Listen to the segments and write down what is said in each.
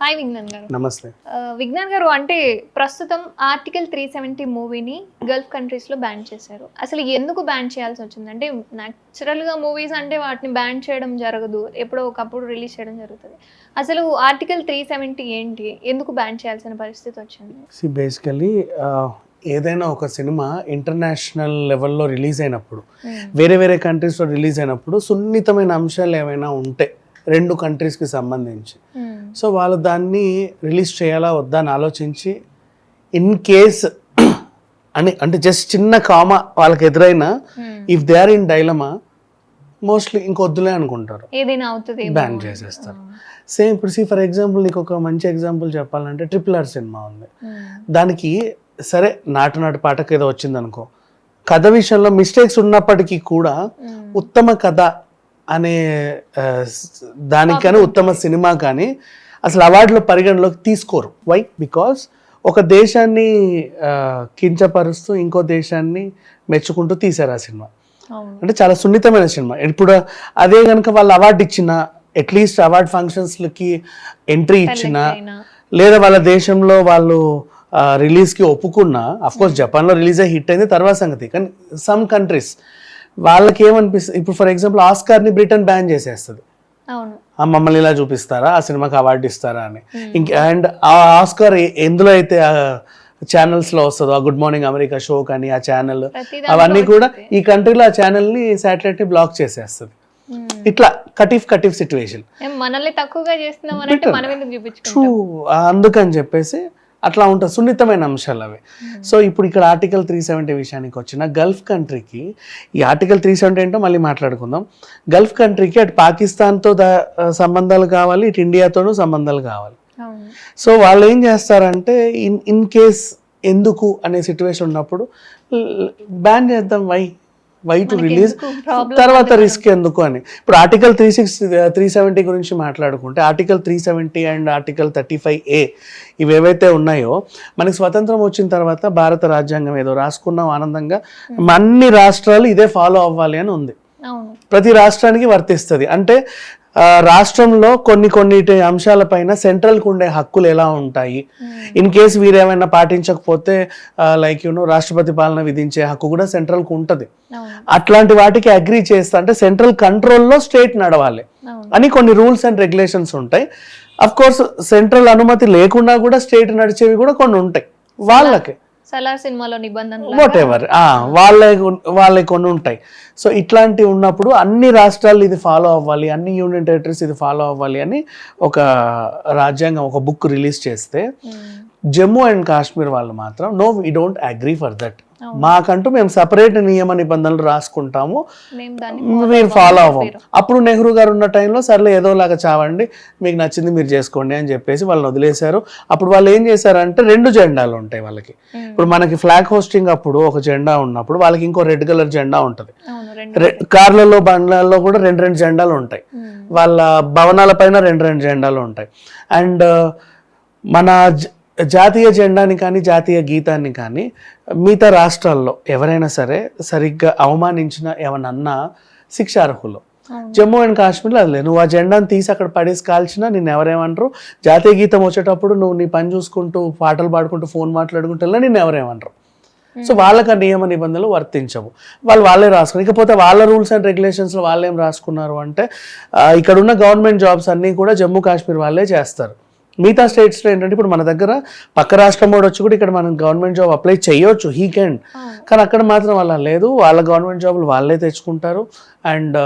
Hi Vignan గారు. నమస్తే. విజ్ఞాన్ గారు, అంటే ప్రస్తుతం ఆర్టికల్ 370 మూవీని గల్ఫ్ కంట్రీస్లో బ్యాన్ చేశారు. అసలు ఎందుకు బ్యాన్ చేయాల్సి వచ్చింది? అంటే న్యాచురల్గా మూవీస్ అంటే వాటిని బ్యాన్ చేయడం జరగదు, ఎప్పుడో ఒకప్పుడు రిలీజ్ చేయడం జరుగుతుంది. అసలు ఆర్టికల్ 370 ఏంటి, ఎందుకు బ్యాన్ చేయాల్సిన పరిస్థితి వచ్చింది? బేసికలీ ఏదైనా ఒక సినిమా ఇంటర్నేషనల్ లెవెల్లో రిలీజ్ అయినప్పుడు, వేరే వేరే కంట్రీస్లో రిలీజ్ అయినప్పుడు సున్నితమైన అంశాలు ఏమైనా ఉంటే రెండు కంట్రీస్కి సంబంధించి, సో వాళ్ళు దాన్ని రిలీజ్ చేయాలా వద్దా అని ఆలోచించి ఇన్ కేస్ అంటే జస్ట్ చిన్న కామా వాళ్ళకి ఎదురైనా if they are in dilemma mostly ఇంకొద్దులే అనుకుంటారు, ఏదైనా అవుతుంది, బ్యాన్ చేసేస్తారు. సేమ్ ఇప్పుడు ఫర్ ఎగ్జాంపుల్ నీకు ఒక మంచి ఎగ్జాంపుల్ చెప్పాలంటే RRR సినిమా ఉంది. దానికి సరే నాటు పాటకు ఏదో వచ్చింది అనుకో, కథ విషయంలో మిస్టేక్స్ ఉన్నప్పటికీ కూడా ఉత్తమ కథ అనే దానికి కానీ ఉత్తమ సినిమా కానీ అసలు అవార్డులో పరిగణలోకి తీసుకోరు. వై? బికాస్ ఒక దేశాన్ని కించపరుస్తూ ఇంకో దేశాన్ని మెచ్చుకుంటూ తీశారు ఆ సినిమా. అంటే చాలా సున్నితమైన సినిమా. ఇప్పుడు అదే కనుక వాళ్ళు అవార్డు ఇచ్చిన, అట్లీస్ట్ అవార్డ్ ఫంక్షన్స్లకి ఎంట్రీ ఇచ్చిన, లేదా వాళ్ళ దేశంలో వాళ్ళు రిలీజ్కి ఒప్పుకున్నా, అఫ్కోర్స్ జపాన్లో రిలీజ్ అయ్యి హిట్ అయింది తర్వాత సంగతి, కానీ సమ్ కంట్రీస్ వాళ్ళకి ఏమనిపిస్తుంది, ఇప్పుడు ఫర్ ఎగ్జాంపుల్ ఆస్కార్ని బ్రిటన్ బ్యాన్ చేసేస్తుంది. మమ్మల్ని ఇలా చూపిస్తారా, ఆ సినిమాకి అవార్డు ఇస్తారా అని. అండ్ ఆ ఆస్కార్ ఎందులో అయితే ఛానల్స్లో వస్తుందో, గుడ్ మార్నింగ్ అమెరికా షో కానీ ఆ ఛానల్, అవన్నీ కూడా ఈ కంట్రీలో ఆ ఛానల్ని శాటిలైట్ని బ్లాక్ చేసేస్తుంది. ఇట్లా కటిఫ్ సిచ్యువేషన్. ట్రూ, అందుకని చెప్పేసి అట్లా ఉంటుంది, సున్నితమైన అంశాలు అవి. సో ఇప్పుడు ఇక్కడ ఆర్టికల్ 370 విషయానికి వచ్చిన, గల్ఫ్ కంట్రీకి ఈ ఆర్టికల్ 370 ఏంటో మళ్ళీ మాట్లాడుకుందాం. గల్ఫ్ కంట్రీకి అటు పాకిస్తాన్తో సంబంధాలు కావాలి, ఇటు ఇండియాతోనూ సంబంధాలు కావాలి. సో వాళ్ళు ఏం చేస్తారంటే ఇన్ కేస్ ఎందుకు అనే సిచ్యువేషన్ ఉన్నప్పుడు బ్యాన్ చేద్దాం, వై టు రిలీజ్, తర్వాత రిస్క్ ఎందుకు అని. ఇప్పుడు ఆర్టికల్ 370 గురించి మాట్లాడుకుంటే, ఆర్టికల్ 370 అండ్ ఆర్టికల్ 35A ఇవేవైతే ఉన్నాయో, మనకి స్వతంత్రం వచ్చిన తర్వాత భారత రాజ్యాంగం ఏదో రాసుకున్నాం ఆనందంగా, అన్ని రాష్ట్రాలు ఇదే ఫాలో అవ్వాలి అని ఉంది. ప్రతి రాష్ట్రానికి వర్తిస్తుంది. అంటే రాష్ట్రంలో కొన్ని అంశాలపైన సెంట్రల్కి ఉండే హక్కులు ఎలా ఉంటాయి, ఇన్ కేసు వీరేమైనా పాటించకపోతే లైక్ రాష్ట్రపతి పాలన విధించే హక్కు కూడా సెంట్రల్కి ఉంటుంది. అట్లాంటి వాటికి అగ్రీ చేస్తా అంటే సెంట్రల్ కంట్రోల్లో స్టేట్ నడవాలి అని కొన్ని రూల్స్ అండ్ రెగ్యులేషన్స్ ఉంటాయి. అఫ్ కోర్స్ సెంట్రల్ అనుమతి లేకుండా కూడా స్టేట్ నడిచేవి కూడా కొన్ని ఉంటాయి వాళ్ళకి, వాట్ ఎవర్ వాళ్ళే కొన్ని ఉంటాయి. సో ఇట్లాంటివి ఉన్నప్పుడు అన్ని రాష్ట్రాలు ఇది ఫాలో అవ్వాలి, అన్ని యూనియన్ టెరిటరీస్ ఇది ఫాలో అవ్వాలి అని ఒక రాజ్యాంగం, ఒక బుక్ రిలీజ్ చేస్తే, జమ్మూ అండ్ కాశ్మీర్ వాళ్ళు మాత్రం no, we don't agree for that, మాకంటూ మేము సపరేట్ నియమ నిబంధనలు రాసుకుంటాము, మీరు ఫాలో అవ్వం. అప్పుడు నెహ్రూ గారు ఉన్న టైంలో సర్లే ఏదోలాగా చావండి, మీకు నచ్చింది మీరు చేసుకోండి అని చెప్పేసి వాళ్ళని వదిలేశారు. అప్పుడు వాళ్ళు ఏం చేశారంటే 2 జెండాలు ఉంటాయి వాళ్ళకి. ఇప్పుడు మనకి ఫ్లాగ్ హోస్టింగ్ అప్పుడు ఒక జెండా ఉన్నప్పుడు వాళ్ళకి ఇంకో రెడ్ కలర్ జెండా ఉంటుంది. కార్లలో బండ్లలో కూడా 2 జెండాలు ఉంటాయి. వాళ్ళ భవనాల పైన 2 జెండాలు ఉంటాయి. అండ్ మన జాతీయ జెండాని కానీ జాతీయ గీతాన్ని కానీ మిగతా రాష్ట్రాల్లో ఎవరైనా సరే సరిగ్గా అవమానించిన ఏమన్నా శిక్షార్హులు. జమ్మూ అండ్ కాశ్మీర్లో అది లేదు. నువ్వు ఆ జెండాను తీసి అక్కడ పడేసి కాల్చినా నిన్ను ఎవరేమంటారు, జాతీయ గీతం వచ్చేటప్పుడు నువ్వు నీ పని చూసుకుంటూ పాటలు పాడుకుంటూ ఫోన్ మాట్లాడుకుంటా నిన్ను ఎవరేమంటారు. సో వాళ్ళకి ఆ నియమ నిబంధనలు వర్తించవు, వాళ్ళే రాసుకున్నారు. ఇకపోతే వాళ్ళ రూల్స్ అండ్ రెగ్యులేషన్స్లో వాళ్ళు ఏం రాసుకున్నారు అంటే, ఇక్కడున్న గవర్నమెంట్ జాబ్స్ అన్నీ కూడా జమ్మూ కాశ్మీర్ వాళ్ళే చేస్తారు. మిగతా స్టేట్స్లో ఏంటంటే, ఇప్పుడు మన దగ్గర పక్క రాష్ట్రం వాడు వచ్చి కూడా ఇక్కడ మనం గవర్నమెంట్ జాబ్ అప్లై చేయొచ్చు, హీ కెన్, కానీ అక్కడ మాత్రం అలా లేదు. వాళ్ళ గవర్నమెంట్ జాబులు వాళ్ళే తెచ్చుకుంటారు. అండ్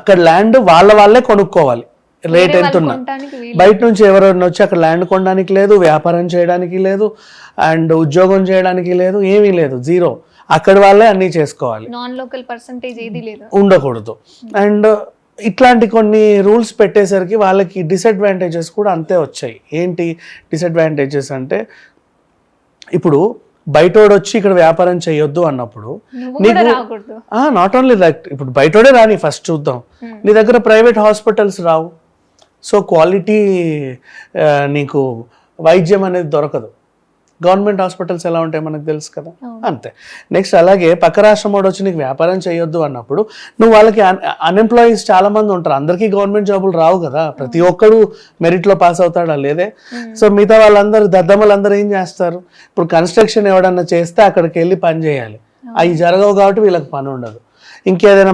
అక్కడ ల్యాండ్ వాళ్ళే కొనుక్కోవాలి, రేట్ ఎంత ఉన్నా. బయట నుంచి ఎవరైనా వచ్చి అక్కడ ల్యాండ్ కొనడానికి లేదు, వ్యాపారం చేయడానికి లేదు, అండ్ ఉద్యోగం చేయడానికి లేదు, ఏమీ లేదు, జీరో. అక్కడ వాళ్ళే అన్నీ చేసుకోవాలి, ఉండకూడదు. అండ్ ఇట్లాంటి కొన్ని రూల్స్ పెట్టేసరికి వాళ్ళకి డిసడ్వాంటేజెస్ కూడా అంతే వచ్చాయి. ఏంటి డిసడ్వాంటేజెస్ అంటే, ఇప్పుడు బయటోడు వచ్చి ఇక్కడ వ్యాపారం చేయొద్దు అన్నప్పుడు నీకు నాట్ ఓన్లీ లైక్, ఇప్పుడు బయటోడే రాని ఫస్ట్ చూద్దాం, నీ దగ్గర ప్రైవేట్ హాస్పిటల్స్ రావు. సో క్వాలిటీ నీకు వైద్యం అనేది దొరకదు. గవర్నమెంట్ హాస్పిటల్స్ ఎలా ఉంటాయి మనకు తెలుసు కదా, అవును. అంతే. నెక్స్ట్ అలాగే పక్క రాష్ట్రం వాడు వచ్చి నీకు వ్యాపారం చేయొద్దు అన్నప్పుడు నువ్వు వాళ్ళకి అన్ఎంప్లాయీస్ చాలా మంది ఉంటారు, అందరికీ గవర్నమెంట్ జాబులు రావు కదా, ప్రతి ఒక్కడు మెరిట్లో పాస్ అవుతాడా లేదే. సో మిగతా వాళ్ళందరూ దద్దమ్మలందరూ ఏం చేస్తారు, ఇప్పుడు కన్స్ట్రక్షన్ ఎవడన్నా చేస్తే అక్కడికి వెళ్ళి పని చేయాలి, అవి జరగవు కాబట్టి వీళ్ళకి పని ఉండదు. ఇంకేదైనా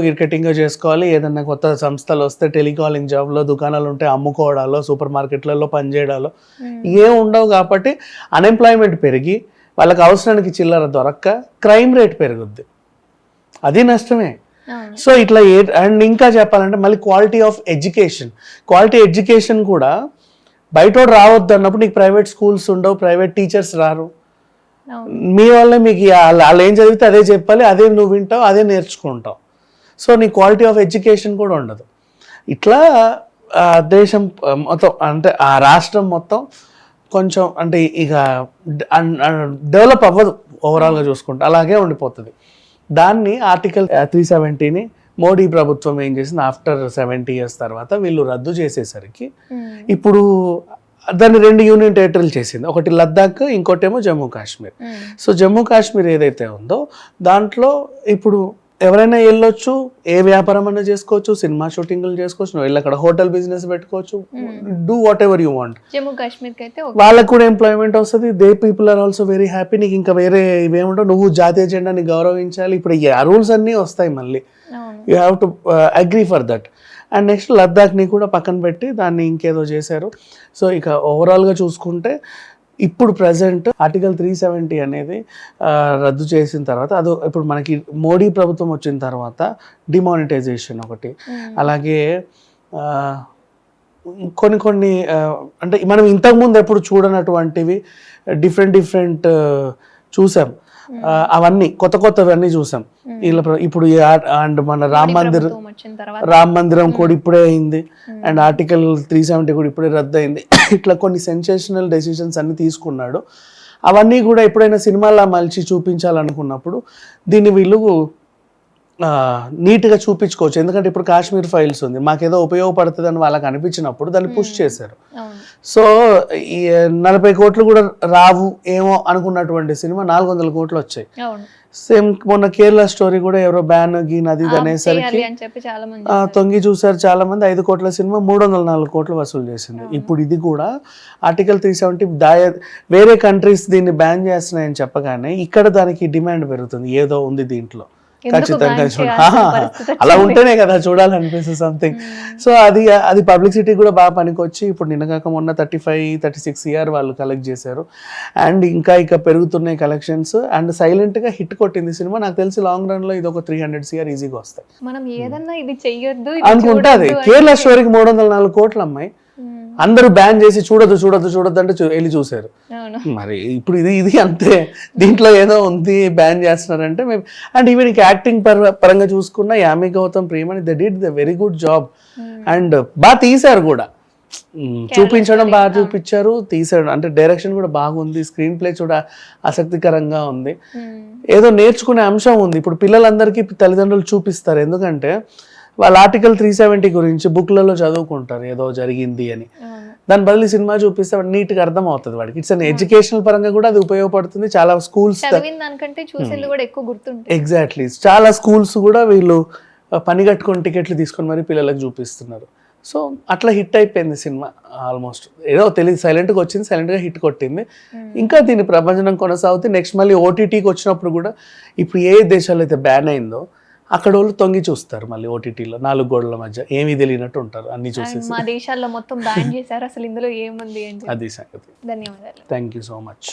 గిర్కెటింగో చేసుకోవాలి, ఏదైనా కొత్త సంస్థలు వస్తే టెలికాలింగ్ జాబ్లో, దుకాణాలు ఉంటే అమ్ముకోవడాలో, సూపర్ మార్కెట్లలో పనిచేయడాలో ఏం ఉండవు కాబట్టి అన్ఎంప్లాయ్మెంట్ పెరిగి వాళ్ళకి అవసరానికి చిల్లర దొరక్క క్రైమ్ రేట్ పెరుగుద్ది, అది నష్టమే. సో ఇట్లా అండ్ ఇంకా చెప్పాలంటే మళ్ళీ క్వాలిటీ ఎడ్యుకేషన్ కూడా బయటోడు రావద్దు అన్నప్పుడు నీకు ప్రైవేట్ స్కూల్స్ ఉండవు, ప్రైవేట్ టీచర్స్ రారు, మీ వల్లే మీకు వాళ్ళు ఏం చదివితే అదే చెప్పాలి, అదే నువ్వు వింటావు, అదే నేర్చుకుంటావు. సో నీ క్వాలిటీ ఆఫ్ ఎడ్యుకేషన్ కూడా ఉండదు. ఇట్లా దేశం మొత్తం అంటే ఆ రాష్ట్రం మొత్తం కొంచెం అంటే ఇక డెవలప్ అవ్వదు ఓవరాల్గా చూసుకుంటే, అలాగే ఉండిపోతుంది. దాన్ని ఆర్టికల్ 370ని మోడీ ప్రభుత్వం ఏం చేసింది, ఆఫ్టర్ 70 years తర్వాత వీళ్ళు రద్దు చేసేసరికి ఇప్పుడు దాన్ని 2 యూనియన్ టెరిటరీలు చేసింది, ఒకటి లద్దాఖ్, ఇంకోటేమో జమ్మూ కాశ్మీర్. సో జమ్మూ కాశ్మీర్ ఏదైతే ఉందో దాంట్లో ఇప్పుడు ఎవరైనా వెళ్ళొచ్చు, ఏ వ్యాపారం అన్నా చేసుకోవచ్చు, సినిమా షూటింగ్లు చేసుకోవచ్చు, నువ్వు వెళ్ళి అక్కడ హోటల్ బిజినెస్ పెట్టుకోవచ్చు, do whatever you want. Jammu కాశ్మీర్కి అయితే వాళ్ళకు కూడా ఎంప్లాయ్మెంట్ వస్తుంది, they people are also very happy. నీకు ఇంకా వేరే ఇవేముంటావు, నువ్వు జాతీయ జెండాని గౌరవించాలి, ఇప్పుడు ఆ రూల్స్ అన్నీ వస్తాయి మళ్ళీ, you have to agree for that. And next లద్దాఖ్ని కూడా పక్కన పెట్టి దాన్ని ఇంకేదో చేశారు. సో ఇక ఓవరాల్గా చూసుకుంటే ఇప్పుడు ప్రజెంట్ ఆర్టికల్ 370 అనేది రద్దు చేసిన తర్వాత అది ఇప్పుడు మనకి మోడీ ప్రభుత్వం వచ్చిన తర్వాత డిమానిటైజేషన్ ఒకటి, అలాగే కొన్ని అంటే మనం ఇంతకుముందు ఎప్పుడు చూడనటువంటివి డిఫరెంట్ చూసాం, అవన్నీ కొత్తవన్నీ చూసాం. ఇప్పుడు అండ్ మన రామ్ మందిరం కూడా ఇప్పుడే అయింది, అండ్ ఆర్టికల్ 370 కూడా ఇప్పుడే రద్దు అయింది. ఇట్లా కొన్ని సెన్సేషనల్ డెసిషన్స్ అన్ని తీసుకున్నాడు. అవన్నీ కూడా ఎప్పుడైనా సినిమాలా మలిచి చూపించాలనుకున్నప్పుడు దీన్ని వీళ్ళు నీట్గా చూపించుకోవచ్చు. ఎందుకంటే ఇప్పుడు కాశ్మీర్ ఫైల్స్ ఉంది, మాకేదో ఉపయోగపడుతుంది అని వాళ్ళకి అనిపించినప్పుడు దాన్ని పుష్ చేశారు. సో ఈ 40 కోట్లు కూడా రావు ఏమో అనుకున్నటువంటి సినిమా 400 కోట్లు వచ్చాయి. సేమ్ మొన్న కేరళ స్టోరీ కూడా ఎవరో బ్యాన్ గీన్ అది అనేసరికి తొంగి చూసారు చాలా మంది. 5 కోట్ల సినిమా 304 కోట్లు వసూలు చేసింది. ఇప్పుడు ఇది కూడా ఆర్టికల్ 370 వేరే కంట్రీస్ దీన్ని బ్యాన్ చేస్తున్నాయని చెప్పగానే ఇక్కడ దానికి డిమాండ్ పెరుగుతుంది, ఏదో ఉంది దీంట్లో ఖచ్చితంగా అలా ఉంటేనే కదా చూడాలనిపిస్తుంది సంథింగ్. సో అది పబ్లిసిటీ కూడా బాగా పనికొచ్చి ఇప్పుడు నిన్నగాక మొన్న 35-36 CR వాళ్ళు కలెక్ట్ చేశారు. అండ్ ఇంకా పెరుగుతున్నాయి కలెక్షన్స్. అండ్ సైలెంట్ గా హిట్ కొట్టింది సినిమా. నాకు తెలిసి లాంగ్ రన్ లో ఇది ఒక 300 CR ఈజీగా వస్తాయి. మనం ఏదన్నా ఇది చెయ్యొద్దు అనుకుంటుంది. కేరళ స్టోరీకి 304 కోట్లు అమ్మాయి, అందరూ బ్యాన్ చేసి చూడొద్దు అంటే వెళ్ళి చూసారు. మరి ఇప్పుడు ఇది అంతే, దీంట్లో ఏదో ఉంది బ్యాన్ చేస్తున్నారంటే మేము. అండ్ ఈవెన్ యాక్టింగ్ పరంగా చూసుకున్న Yami Gautam Priyamani they did the very good job. And బాగా తీశారు కూడా, చూపించడం బాగా చూపించారు, తీసాడు. అంటే డైరెక్షన్ కూడా బాగుంది, స్క్రీన్ ప్లే కూడా ఆసక్తికరంగా ఉంది, ఏదో నేర్చుకునే అంశం ఉంది. ఇప్పుడు పిల్లలందరికీ తల్లిదండ్రులు చూపిస్తారు, ఎందుకంటే వాళ్ళ ఆర్టికల్ 370 గురించి బుక్లలో చదువుకుంటారు ఏదో జరిగింది అని. దాని బదులు సినిమా చూపిస్తే నీట్గా అర్థం అవుతుంది వాడికి. ఇట్స్ అన్ ఎడ్యుకేషనల్ పరంగా కూడా అది ఉపయోగపడుతుంది. చాలా స్కూల్స్ ఎగ్జాక్ట్లీ చాలా స్కూల్స్ కూడా వీళ్ళు పని కట్టుకొని టికెట్లు తీసుకొని మరి పిల్లలకు చూపిస్తున్నారు. సో అట్లా హిట్ అయిపోయింది సినిమా ఆల్మోస్ట్. ఏదో తెలియదు, సైలెంట్గా వచ్చింది, సైలెంట్గా హిట్ కొట్టింది. ఇంకా దీని ప్రపంచం కొనసాగుతుంది. నెక్స్ట్ మళ్ళీ ఓటీటీకి వచ్చినప్పుడు కూడా ఇప్పుడు ఏ దేశాల్లో అయితే బ్యాన్ అయిందో అక్కడ వాళ్ళు తొంగి చూస్తారు మళ్ళీ ఓటీటీలో, 4 గోడల మధ్య ఏమీ తెలియనట్టు ఉంటారు అన్ని చూసి. మా దేశాల్లో మొత్తం బ్యాన్ చేశారు, అసలు ఇందులో ఏముంది అని. అది సంగతి. ధన్యవాదాలు. Thank you so much.